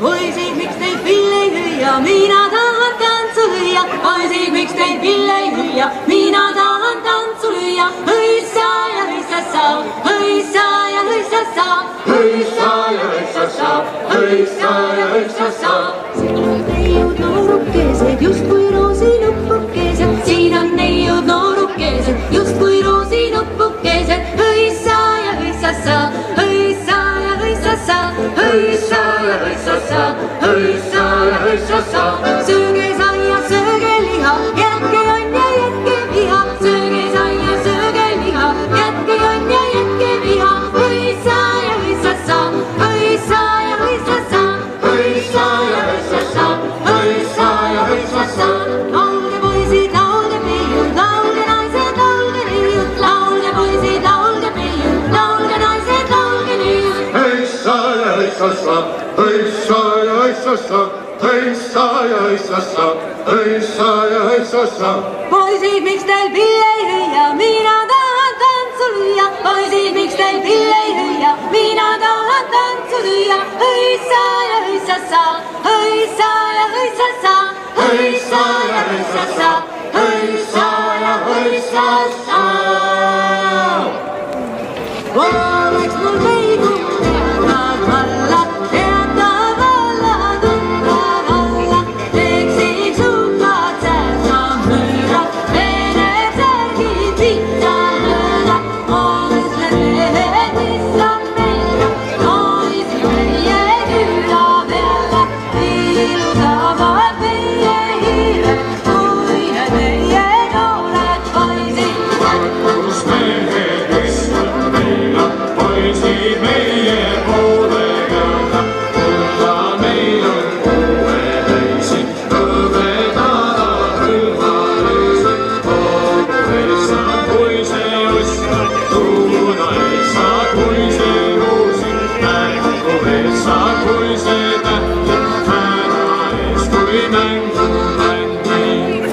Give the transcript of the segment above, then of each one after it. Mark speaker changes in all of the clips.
Speaker 1: Poisid, miks teid pill ei hüüa, mina tahan tantsu lüüa. Poisid, miks teid pill ei hüüa, mina tahan tantsu lüüa. Hõissa ja hõissassa, hõissa ja hõissassa, hõissa ja hõissassa, hõissa ja hõissassa. Siin on neiud noorukesed, justkui roosinupukesed. Siin on neiud noorukesed, justkui roosinupukesed. Hõissa ja hõissassa, hõissa ja hõissassa, hõissa ja hõissassa, hõissa ja hõissassa. Sööge saia, sööge liha, jätke jonn ja jätke viha. Sööge saia, sööge liha, jätke jonn ja jätke viha. Hõissa ja hõissassa, hõissa ja hõissassa, hõissa ja hõissassa, hõissa ja hõissassa. Laulge poisid, laulge peiud, laulge naised, laulge neiud. Laulge poisid, laulge peiud, laulge naised, laulge neiud.
Speaker 2: Hõissa ja hõissassa, hõissa ja hõissassa, hõissa ja hõissassa, hõissa ja hõissassa.
Speaker 1: Poisid, miks teil pill ei hüüa, mina tahan tantsu lüüa. Poisid, miks teil pill ei hüüa, mina tahan tantsu lüüa. Hõissa ja hõissassa, hõissa ja hõissassa, hõissa ja hõissassa, hõissa ja hõissassa. Oleks mul veidu teada valla, teada valla, tunda valla. Teeksin sukad säästa mööda, vened särgid pihta mööda. Olles mehed, mis on meile, olisin meie küla peale. Ilusavad meie hiired, kui need meie noored poisid.
Speaker 2: Kus mehed, kes on meile, poisid meie poole peale. Kulla meil on kuueteisi, õpetada hõlmarisi. Kogu ei saa, kui see osta, tuuna ei saa, kui see ruusi. Mängu ei saa, kui see tähti, ära ees, kui mängu mängib.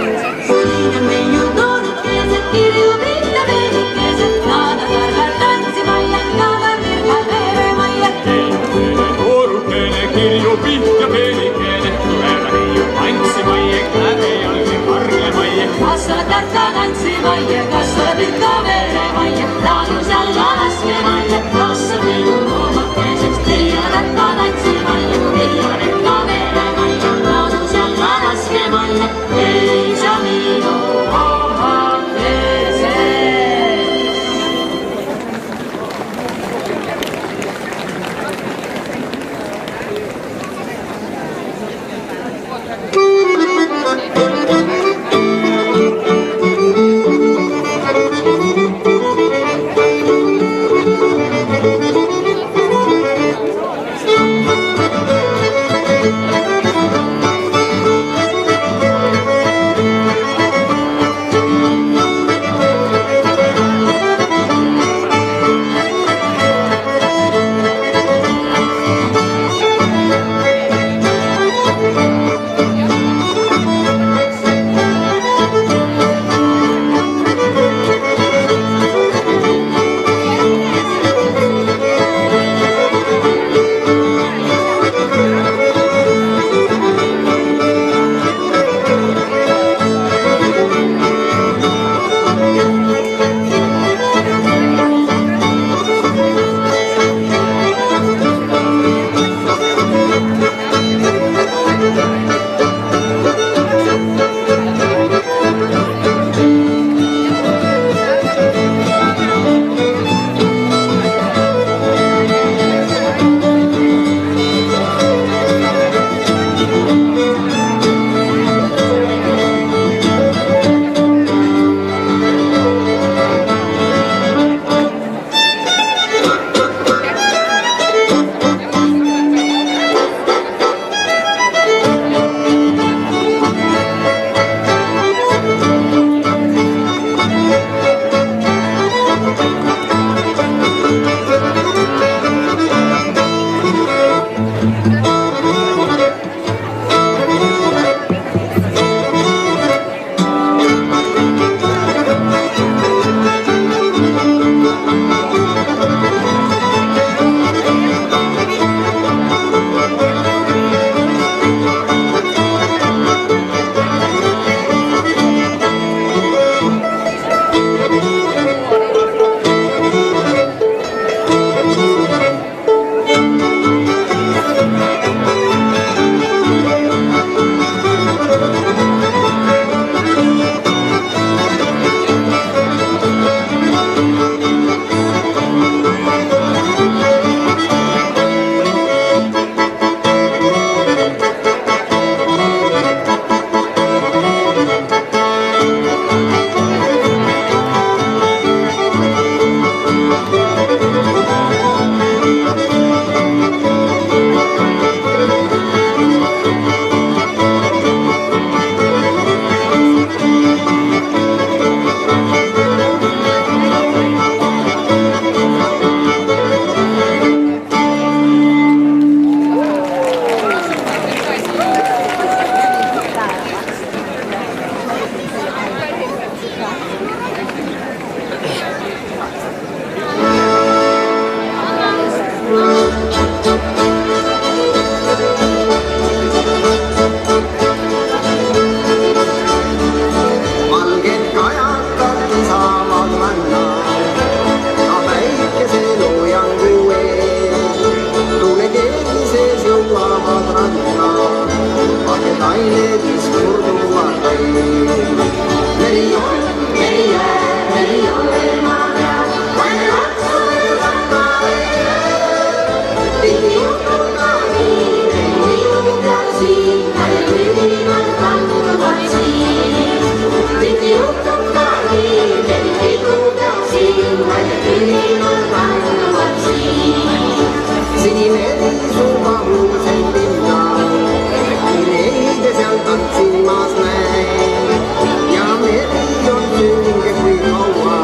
Speaker 1: Siin on neiud noorukesed, kirju pihta veidikesed. Nad on targad tantsivaiad, nad on virgad veremaiad.
Speaker 2: Noorukene, kirju pihta peenikene, tuleva neiu tantsivaiek, läbi jalgi karglemaie.
Speaker 1: Kas oled tarka tantsivaiad, kas oled virga veremaiad? Laadus alla laskemaiad, kas on neiud noomakeseks? Ei ole tarka tantsivaiad, ei ole virga veremaiad. Laadus alla laskemaiad, ei saa minu
Speaker 3: leedis korduvalt meri on, meri jää, meri ole ma tean, vaene lapsu võtta tihti juhtub ka nii, meri juhtub siin, vaene külminal kanduvad siin. Tihti juhtub ka nii, meri juhtub siin, vaene külminal kanduvad siin. Sinimeri suva muusen pinna, neide seal tantsimas näin. Ja meri on sünge kui kaua,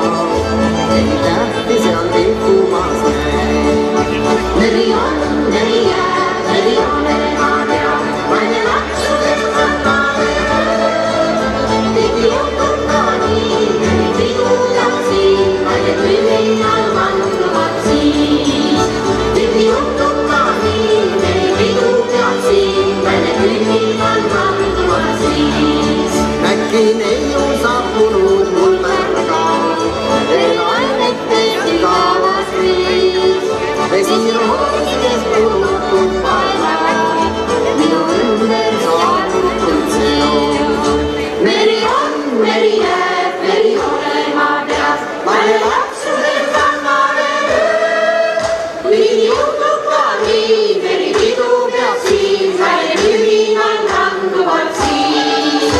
Speaker 3: ei tähti seal tilkumas näin. Meri on, meri jää, meri ole ma tean, vaene lapsu võtta tihti juhtub ka nii, meri pidudab siin, vaene külminal kanduvad siis. Tihti juhtub ka nii, meri pidudab siin, vaene külminal kanduvad siis. Äkki neiu saabunud mul märga, veel ainetes igavas viis. Vesi roosides purutud paelad, minu ümber saabutud seos. Meri on, meri jääb, meri ole ma teas, vaene lapsu võtta tihti juhtub ka nii, meri pidudab siin, vaene külminal kanduvad siis.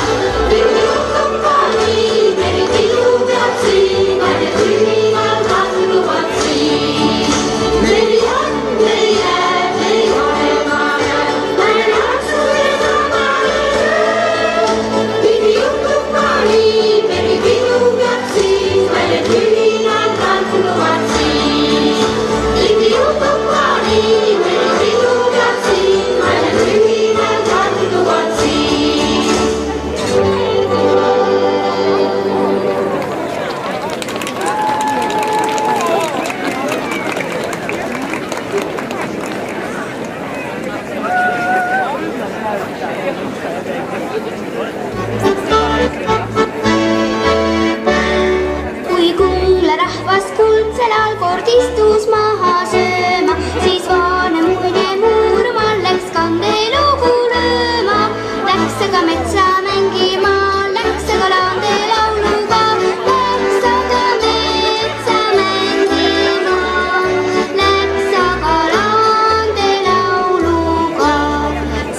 Speaker 3: Tihti juhtub ka nii, meri pidudab siin, vaene külminal kanduvad siis. Meri on, meri jääb, meri ole ma tean, vaene lapsu võtta tihti juhtub ka nii, meri pidudab siin, vaene külminal kanduvad siis. Tihti juhtub ka nii, meri pidudab siin, vaene külminal kanduvad siis. Kui kuulerahvas kuldsel all kord istus maha sööma, siis vaene muide murma läks kandelugu lööma. Läks aga metsa mängima, läks aga laande lauluga, läks aga metsa mängima, läks aga laande lauluga.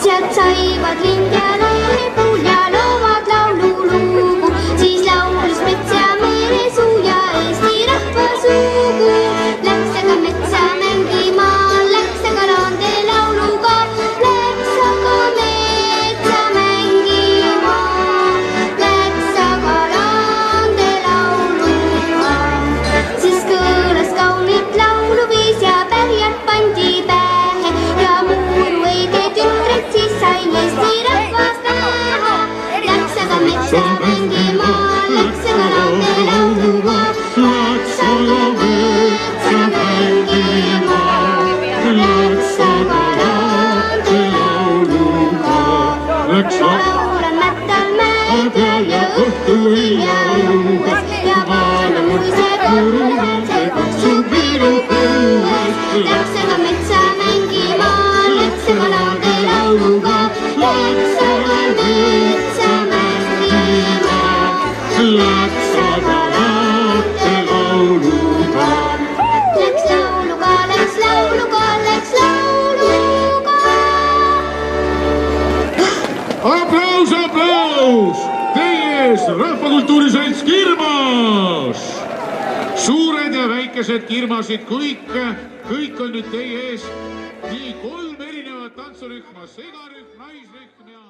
Speaker 3: Sealt saivad lind ja leepuul ja loovad laululugu, siis laulis mets ja meresuu ja Eesti rahva sugu. Läks aga metsa mängima, läks aga laande lauluga, läks aga metsa mängima, läks aga laande lauluga. Siis kõlas kaunit lauluviis ja pärjad pandi pähe ja muru õige tütred siis sai Eesti rahvas pähe. Läks aga metsa mängima, läks aga laande lauluga, läks aga metsa mängima, läks aga laande lauluga. Laulan mättal mäe peal ja õhtu hilja õues ja vaana muiseb õrnal see kutsub viiru põues. Läks aga metsa mängima, läks aga laande lauluga, läks aga metsa mängima, läks aga laande lauluga. Läks lauluga, läks lauluga, läks lauluga.
Speaker 4: Aplaus, aplaus! Teie ees Rahvakultuuri Selts Kirmas! Suured ja väikesed kirmasid, kõik on nüüd teie ees. Nii 3 erinevat tantsurühma, segarühm, naisrühm ja